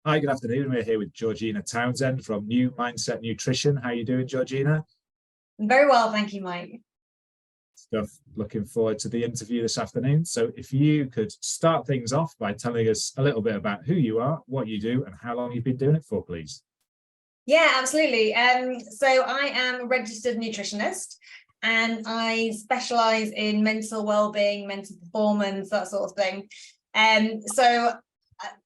Hi, good afternoon. We're here with Georgina Townsend from New Mindset Nutrition. How are you doing, Georgina? Very well, thank you, Mike. Stuff. Looking forward to the interview this afternoon. So if you could start things off by telling us a little bit about who you are, what you do, and how long you've been doing it for, please. Yeah, absolutely. So I am a registered nutritionist and I specialize in mental well-being, mental performance, that sort of thing. So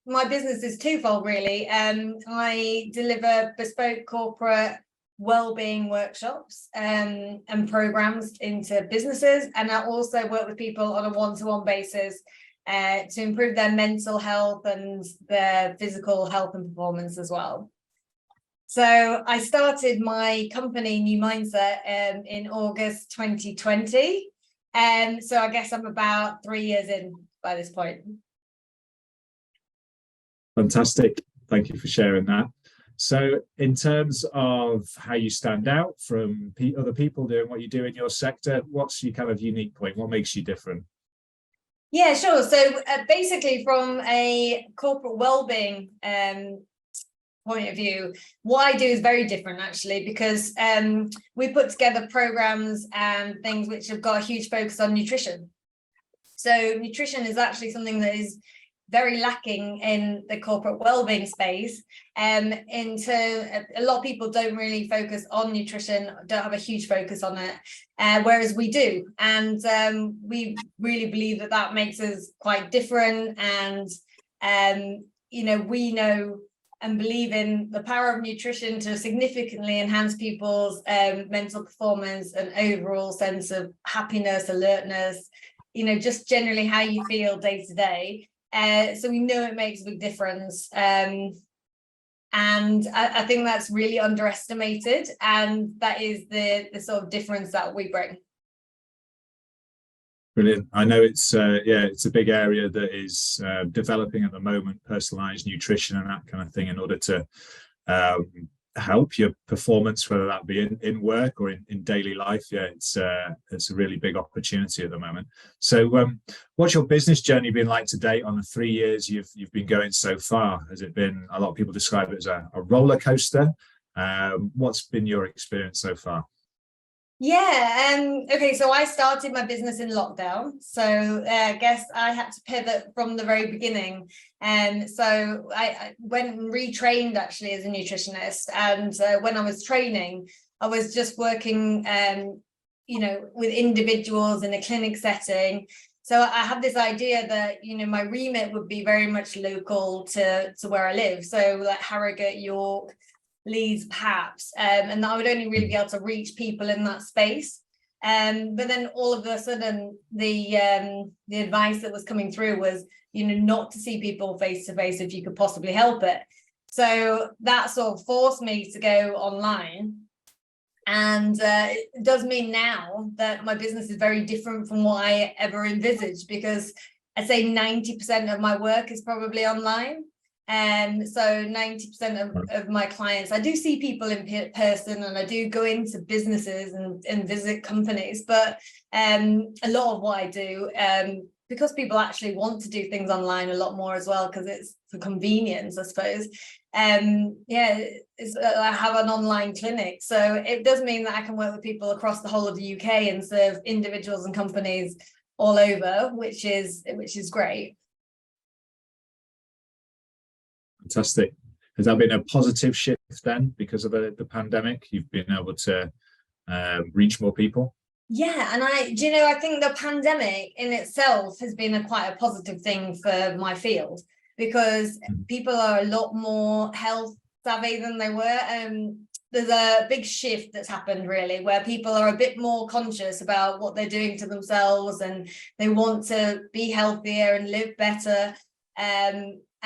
my business is twofold, really. I deliver bespoke corporate well-being workshops and programs into businesses, and I also work with people on a one-to-one basis to improve their mental health and their physical health and performance as well. So I started my company, New Mindset, in August 2020. So I guess I'm about 3 years in by this point. Fantastic. Thank you for sharing that. So in terms of how you stand out from other people doing what you do in your sector, what's your kind of unique point? What makes you different? Yeah, sure. So basically from a corporate well-being point of view, what I do is very different actually, because we put together programs and things which have got a huge focus on nutrition. So nutrition is actually something that is very lacking in the corporate well-being space. A lot of people don't really focus on nutrition, don't have a huge focus on it, whereas we do. And we really believe that that makes us quite different. And, we know and believe in the power of nutrition to significantly enhance people's mental performance and overall sense of happiness, alertness, just generally how you feel day to day. So we know it makes a big difference. And I think that's really underestimated. And that is the sort of difference that we bring. Brilliant. I know it's a big area that is developing at the moment, personalized nutrition and that kind of thing, in order to help your performance, whether that be in work or in daily life. Yeah, it's a really big opportunity at the moment. So what's your business journey been like to date on the 3 years you've been going so far? Has it been, a lot of people describe it as a roller coaster? What's been your experience so far? Yeah, okay, so I started my business in lockdown. So I guess I had to pivot from the very beginning. And so I went and retrained actually as a nutritionist. And when I was training, I was just working, with individuals in a clinic setting. So I had this idea that, my remit would be very much local to where I live. So like Harrogate, York, Leeds, perhaps, and I would only really be able to reach people in that space. But then all of a sudden, the advice that was coming through was, not to see people face to face if you could possibly help it. So that sort of forced me to go online. And it does mean now that my business is very different from what I ever envisaged, because I'd say 90% of my work is probably online. So 90% of my clients, I do see people in person, and I do go into businesses and visit companies, but a lot of what I do, because people actually want to do things online a lot more as well, because it's for convenience, I suppose. I have an online clinic, so it does mean that I can work with people across the whole of the UK and serve individuals and companies all over, which is great. Fantastic. Has that been a positive shift then because of the pandemic? You've been able to reach more people? Yeah, and I think the pandemic in itself has been quite a positive thing for my field, because people are a lot more health savvy than they were. There's a big shift that's happened, really, where people are a bit more conscious about what they're doing to themselves, and they want to be healthier and live better.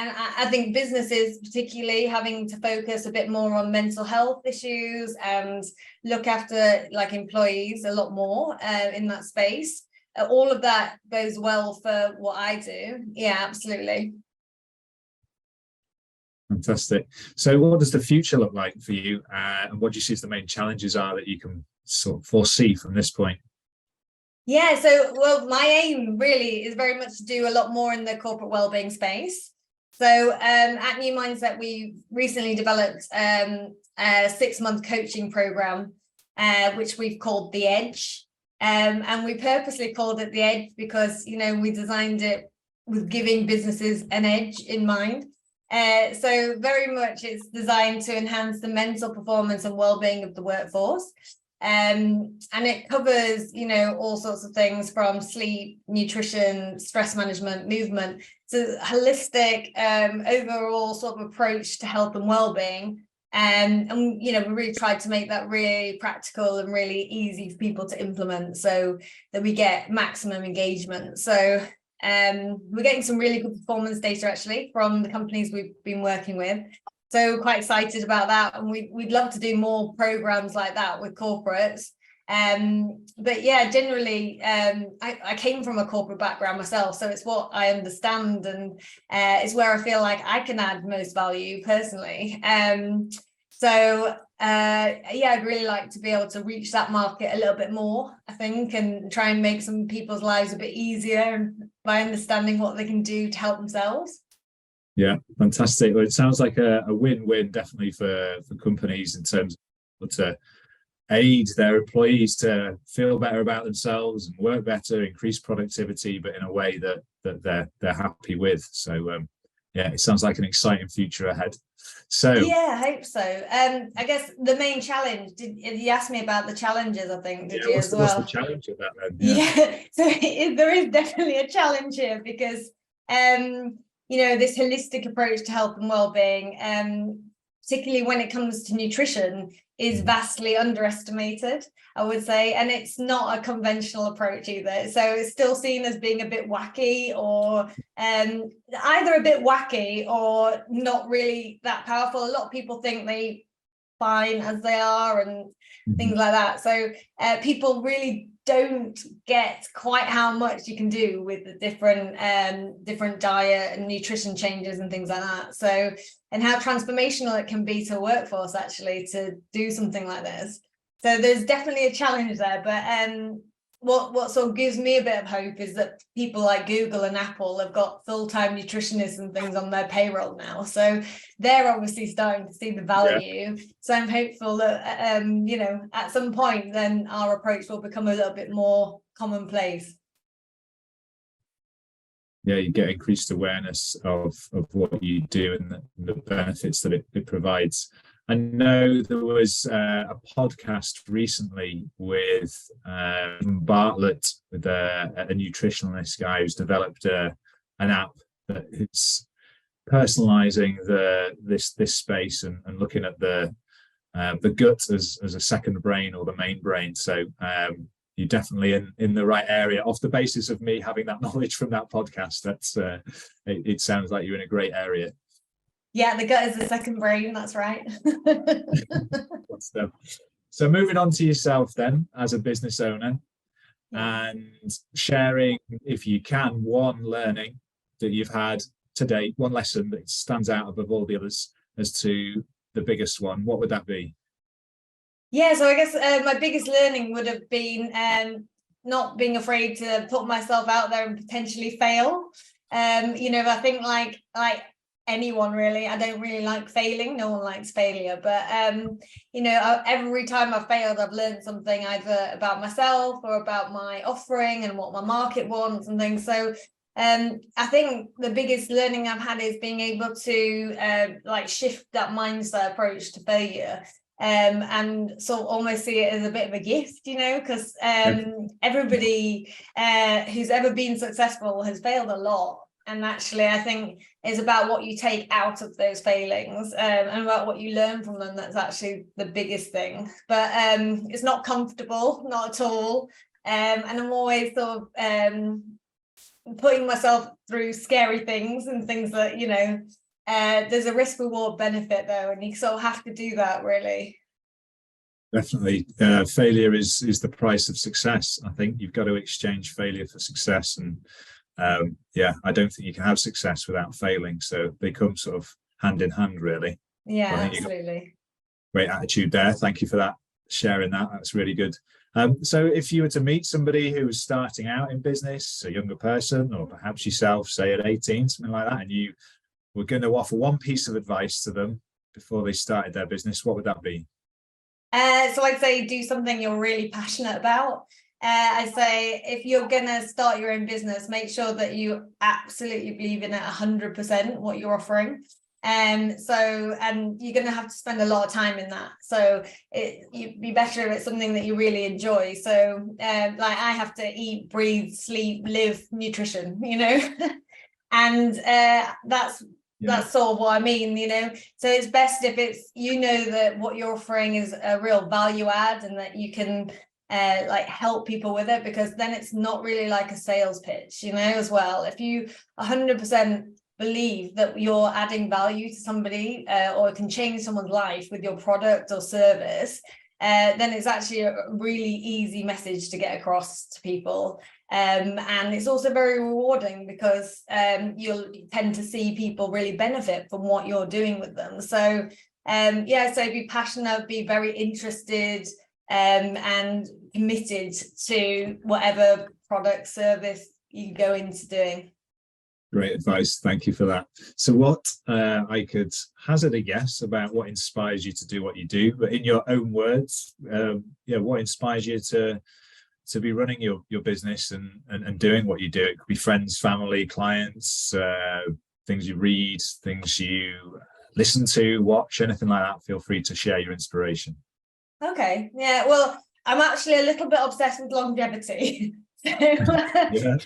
And I think businesses, particularly, having to focus a bit more on mental health issues and look after like employees a lot more in that space. All of that goes well for what I do. Yeah, absolutely. Fantastic. So what does the future look like for you? And what do you see as the main challenges are that you can sort of foresee from this point? Yeah, so, well, my aim really is very much to do a lot more in the corporate wellbeing space. So at New Mindset, we recently developed a 6-month coaching program, which we've called The Edge. And we purposely called it The Edge because, we designed it with giving businesses an edge in mind. So very much it's designed to enhance the mental performance and well-being of the workforce. And it covers, all sorts of things from sleep, nutrition, stress management, movement. So holistic, overall sort of approach to health and well-being. And we really tried to make that really practical and really easy for people to implement so that we get maximum engagement. So we're getting some really good performance data actually from the companies we've been working with. So quite excited about that, and we'd love to do more programs like that with corporates. But yeah, generally, I came from a corporate background myself, so it's what I understand, and it's where I feel like I can add most value personally. I'd really like to be able to reach that market a little bit more, I think, and try and make some people's lives a bit easier by understanding what they can do to help themselves. Yeah, fantastic. Well, it sounds like a win-win definitely for companies in terms of to aid their employees to feel better about themselves and work better, increase productivity, but in a way that they're happy with. So yeah, it sounds like an exciting future ahead. So yeah, I hope so. I guess the main challenge, you asked me about the challenges, I think, did you as well? What's the challenge of that then? Yeah, so there is definitely a challenge here because this holistic approach to health and well-being, particularly when it comes to nutrition, is vastly underestimated, I would say, and it's not a conventional approach either. So it's still seen as being a bit wacky, or either a bit wacky or not really that powerful. A lot of people think they fine as they are and things like that. So people really don't get quite how much you can do with the different diet and nutrition changes and things like that. So, and how transformational it can be to a workforce actually to do something like this. So there's definitely a challenge there, but what sort of gives me a bit of hope is that people like Google and Apple have got full-time nutritionists and things on their payroll now. So they're obviously starting to see the value. Yeah. So I'm hopeful that, at some point, then our approach will become a little bit more commonplace. Yeah, you get increased awareness of what you do and the benefits that it provides. I know there was a podcast recently with Bartlett, with a nutritionalist guy who's developed an app that is personalizing this space and looking at the gut as a second brain or the main brain. So you're definitely in the right area. Off the basis of me having that knowledge from that podcast, that's it sounds like you're in a great area. Yeah, the gut is the second brain, that's right. So moving on to yourself then, as a business owner, and sharing, if you can, one learning that you've had to date, one lesson that stands out above all the others as to the biggest one. What would that be? Yeah, so I guess my biggest learning would have been not being afraid to put myself out there and potentially fail. I think like anyone really, I don't really like failing. No one likes failure, but every time I've failed, I've learned something either about myself or about my offering and what my market wants and things. So I think the biggest learning I've had is being able to shift that mindset approach to failure, and sort of almost see it as a bit of a gift, because everybody who's ever been successful has failed a lot. And actually, I think it's about what you take out of those failings and about what you learn from them. That's actually the biggest thing. But it's not comfortable, not at all. And I'm always sort of putting myself through scary things and things that, there's a risk reward benefit though, and you sort of have to do that really. Definitely. Failure is the price of success. I think you've got to exchange failure for success. And I don't think you can have success without failing. So they come sort of hand in hand, really. Yeah, absolutely. Great attitude there. Thank you for that, sharing that. That's really good. So if you were to meet somebody who was starting out in business, a younger person, or perhaps yourself, say at 18, something like that, and you were going to offer one piece of advice to them before they started their business, what would that be? So I'd say do something you're really passionate about. I'd say if you're going to start your own business, make sure that you absolutely believe in it 100% what you're offering. And you're going to have to spend a lot of time in that. So you'd be better if it's something that you really enjoy. So like I have to eat, breathe, sleep, live nutrition, and that's sort of what I mean, so it's best if it's, that what you're offering is a real value add and that you can like help people with it, because then it's not really like a sales pitch, as well. If you 100% believe that you're adding value to somebody or can change someone's life with your product or service, then it's actually a really easy message to get across to people. And it's also very rewarding because you'll tend to see people really benefit from what you're doing with them. So so be passionate, be very interested and committed to whatever product service you go into doing. Great advice. Thank you for that. So what I could hazard a guess about what inspires you to do what you do, but in your own words, what inspires you to be running your business and doing what you do? It could be friends, family, clients, things you read, things you listen to, watch, anything like that. Feel free to share your inspiration. Okay. Yeah. Well, I'm actually a little bit obsessed with longevity. So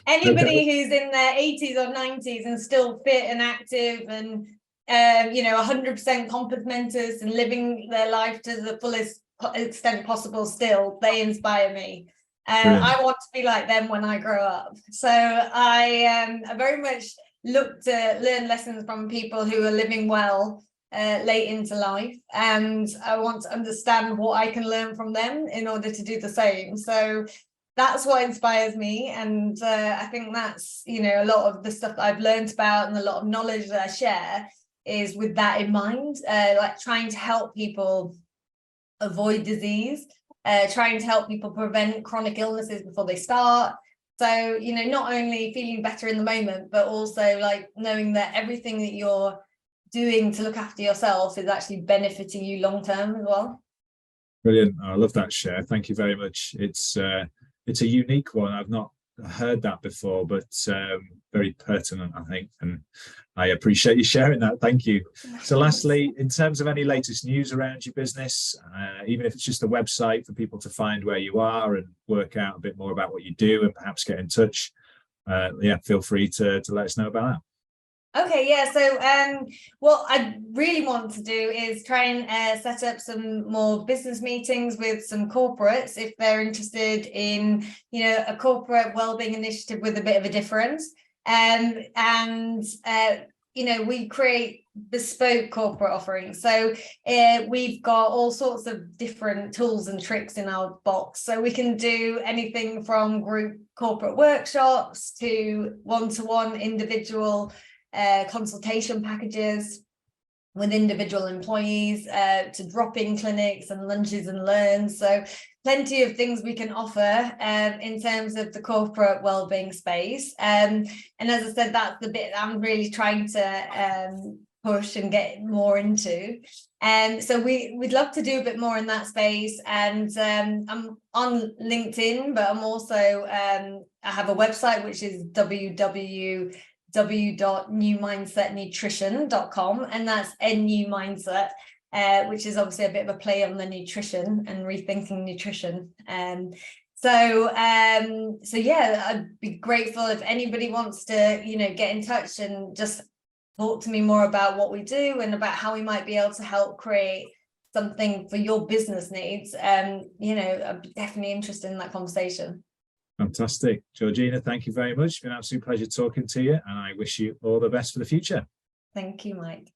anybody who's in their 80s or 90s and still fit and active and 100% compass mentors and living their life to the fullest extent possible, still they inspire me. I want to be like them when I grow up. So I very much look to learn lessons from people who are living well late into life, and I want to understand what I can learn from them in order to do the same. So that's what inspires me, and I think that's a lot of the stuff that I've learned about and a lot of knowledge that I share is with that in mind, like trying to help people avoid disease, trying to help people prevent chronic illnesses before they start. So not only feeling better in the moment, but also like knowing that everything that you're doing to look after yourself is actually benefiting you long term as well. Brilliant. I love that share. Thank you very much. It's a unique one. I've not heard that before, but very pertinent, I think, and I appreciate you sharing that. Thank you. So lastly, in terms of any latest news around your business, even if it's just a website for people to find where you are and work out a bit more about what you do and perhaps get in touch, feel free to let us know about that. Okay, yeah. So what I really want to do is try and set up some more business meetings with some corporates if they're interested in, a corporate wellbeing initiative with a bit of a difference. We create bespoke corporate offerings. So we've got all sorts of different tools and tricks in our box. So we can do anything from group corporate workshops to one-to-one individual consultation packages with individual employees, to drop-in clinics and lunches and learns. So plenty of things we can offer in terms of the corporate wellbeing space. And as I said, that's the bit I'm really trying to push and get more into. And so we'd love to do a bit more in that space. And I'm on LinkedIn, but I'm also I have a website which is www.newmindsetnutrition.com, and that's NU Mindset, which is obviously a bit of a play on the nutrition and rethinking nutrition. So I'd be grateful if anybody wants to get in touch and just talk to me more about what we do and about how we might be able to help create something for your business needs. I'd be definitely interested in that conversation. Fantastic. Georgina, thank you very much. It's been an absolute pleasure talking to you, and I wish you all the best for the future. Thank you, Mike.